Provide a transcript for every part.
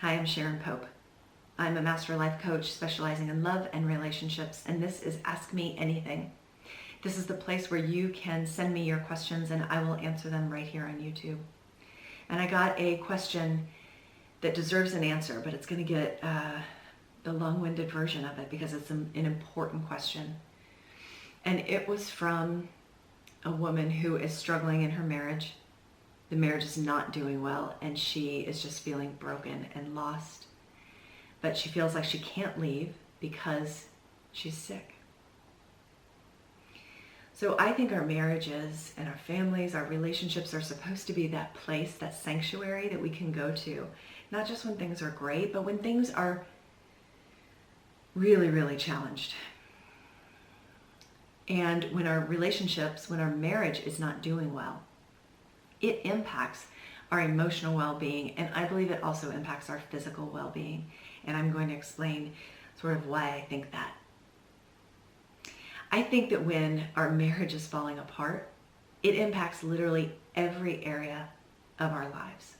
Hi, I'm Sharon Pope. I'm a master life coach specializing in love and relationships, and this is Ask Me Anything. This is the place where you can send me your questions and I will answer them right here on YouTube. And I got a question that deserves an answer, but it's going to get the long-winded version of it because it's an important question. And it was from a woman who is struggling in her marriage. The marriage is not doing well and she is just feeling broken and lost. But she feels like she can't leave because she's sick. So I think our marriages and our families, our relationships are supposed to be that place, that sanctuary that we can go to. Not just when things are great, but when things are really, really challenged. And when our relationships, when our marriage is not doing well, it impacts our emotional well-being, and I believe it also impacts our physical well-being. And I'm going to explain sort of why I think that. I think that when our marriage is falling apart, it impacts literally every area of our lives.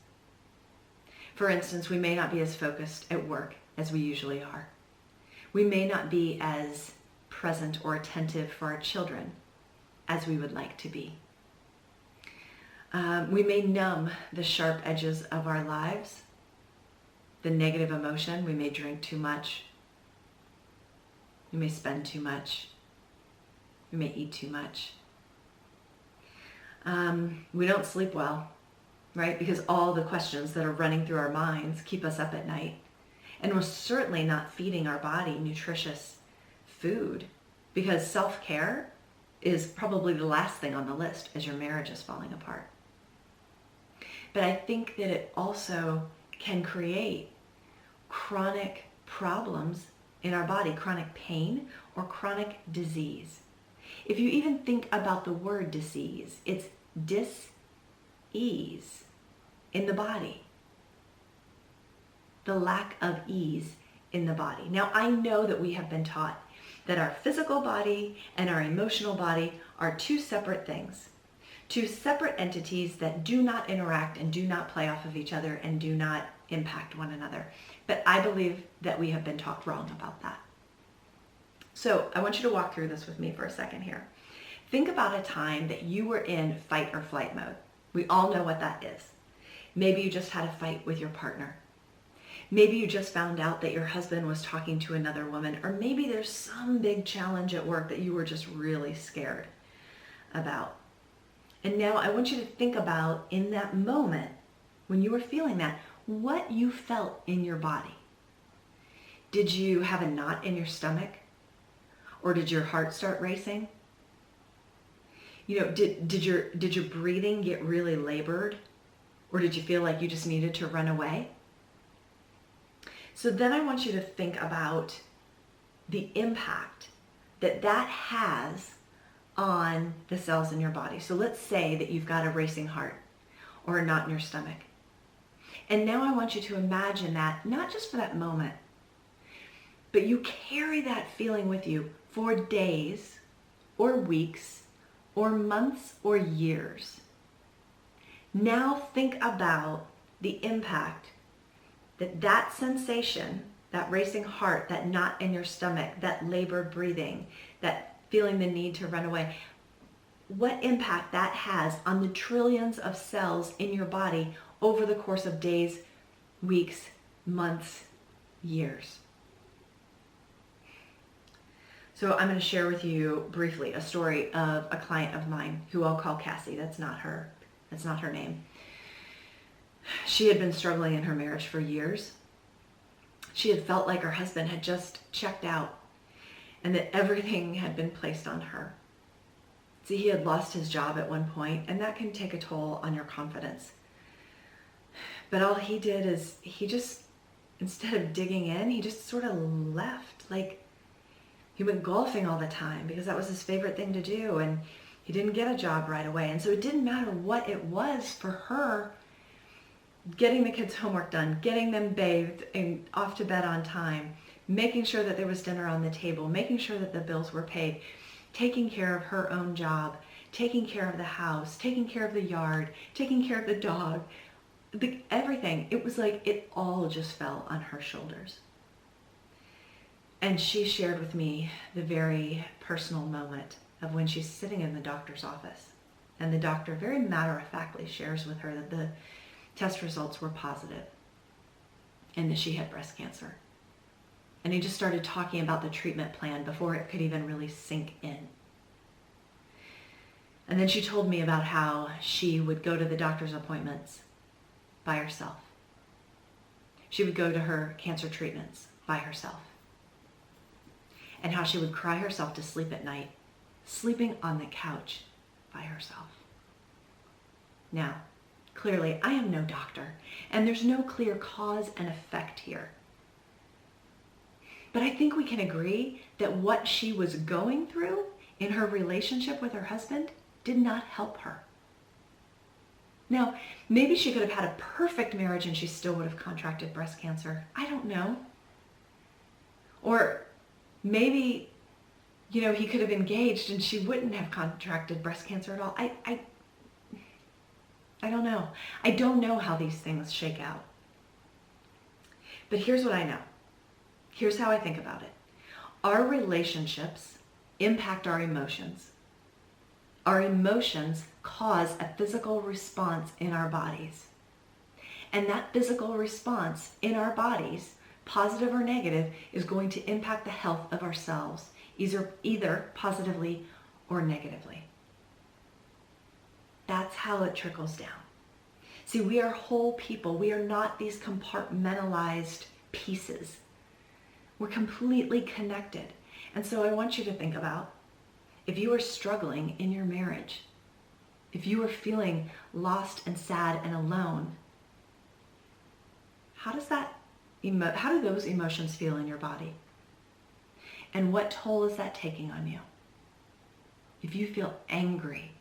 For instance, we may not be as focused at work as we usually are. We may not be as present or attentive for our children as we would like to be. We may numb the sharp edges of our lives, the negative emotion. We may drink too much. We may spend too much. We may eat too much. We don't sleep well, right? Because all the questions that are running through our minds keep us up at night. And we're certainly not feeding our body nutritious food because self-care is probably the last thing on the list as your marriage is falling apart. But I think that it also can create chronic problems in our body, chronic pain or chronic disease. If you even think about the word disease, it's dis-ease in the body. The lack of ease in the body. Now, I know that we have been taught that our physical body and our emotional body are two separate things. Two separate entities that do not interact and do not play off of each other and do not impact one another. But I believe that we have been taught wrong about that. So I want you to walk through this with me for a second here. Think about a time that you were in fight or flight mode. We all know what that is. Maybe you just had a fight with your partner. Maybe you just found out that your husband was talking to another woman, or maybe there's some big challenge at work that you were just really scared about. And now I want you to think about in that moment when you were feeling that, what you felt in your body. Did you have a knot in your stomach? Or did your heart start racing? You know, did your breathing get really labored? Or did you feel like you just needed to run away? So then I want you to think about the impact that that has on the cells in your body. So let's say that you've got a racing heart or a knot in your stomach. And now I want you to imagine that, not just for that moment, but you carry that feeling with you for days or weeks or months or years. Now think about the impact that that sensation, that racing heart, that knot in your stomach, that labored breathing, that feeling the need to run away, what impact that has on the trillions of cells in your body over the course of days, weeks, months, years. So I'm going to share with you briefly a story of a client of mine who I'll call Cassie. That's not her name. She had been struggling in her marriage for years. She had felt like her husband had just checked out and that everything had been placed on her. See, he had lost his job at one point, and that can take a toll on your confidence. But all he did is he just, instead of digging in, he just sort of left. Like, he went golfing all the time because that was his favorite thing to do, and he didn't get a job right away. And so it didn't matter what it was for her, getting the kids' homework done, getting them bathed and off to bed on time, making sure that there was dinner on the table, making sure that the bills were paid, taking care of her own job, taking care of the house, taking care of the yard, taking care of the dog. everything. It was like it all just fell on her shoulders. And she shared with me the very personal moment of when she's sitting in the doctor's office. And the doctor very matter-of-factly shares with her that the test results were positive and that she had breast cancer. And he just started talking about the treatment plan before it could even really sink in. And then she told me about how she would go to the doctor's appointments by herself. She would go to her cancer treatments by herself. And how she would cry herself to sleep at night, sleeping on the couch by herself. Now, clearly, I am no doctor, and there's no clear cause and effect here. But I think we can agree that what she was going through in her relationship with her husband did not help her. Now, maybe she could have had a perfect marriage and she still would have contracted breast cancer. I don't know. Or maybe, he could have engaged and she wouldn't have contracted breast cancer at all. I don't know. I don't know how these things shake out. But here's what I know. Here's how I think about it. Our relationships impact our emotions. Our emotions cause a physical response in our bodies. And that physical response in our bodies, positive or negative, is going to impact the health of ourselves, either positively or negatively. That's how it trickles down. See, we are whole people. We are not these compartmentalized pieces. We're completely connected. And so I want you to think about, if you are struggling in your marriage, if you are feeling lost and sad and alone, how do those emotions feel in your body? And what toll is that taking on you? If you feel angry,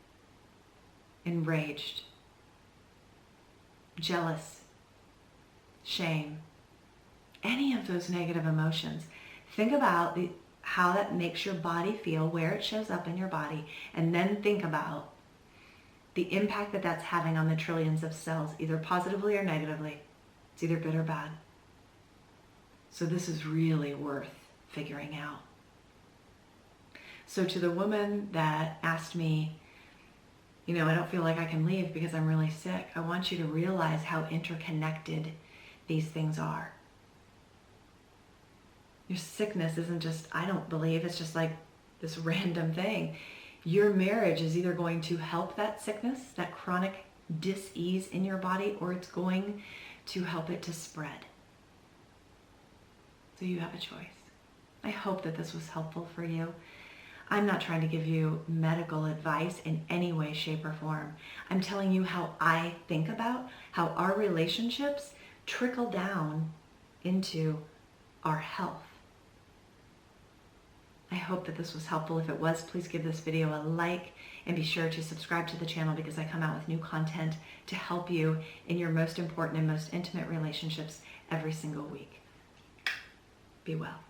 enraged, jealous, shame, any of those negative emotions, think about how that makes your body feel, where it shows up in your body, and then think about the impact that that's having on the trillions of cells, either positively or negatively. It's either good or bad. So this is really worth figuring out. So to the woman that asked me, I don't feel like I can leave because I'm really sick, I want you to realize how interconnected these things are. Your sickness isn't just, I don't believe, it's just like this random thing. Your marriage is either going to help that sickness, that chronic dis-ease in your body, or it's going to help it to spread. So you have a choice. I hope that this was helpful for you. I'm not trying to give you medical advice in any way, shape, or form. I'm telling you how I think about how our relationships trickle down into our health. I hope that this was helpful. If it was, please give this video a like and be sure to subscribe to the channel because I come out with new content to help you in your most important and most intimate relationships every single week. Be well.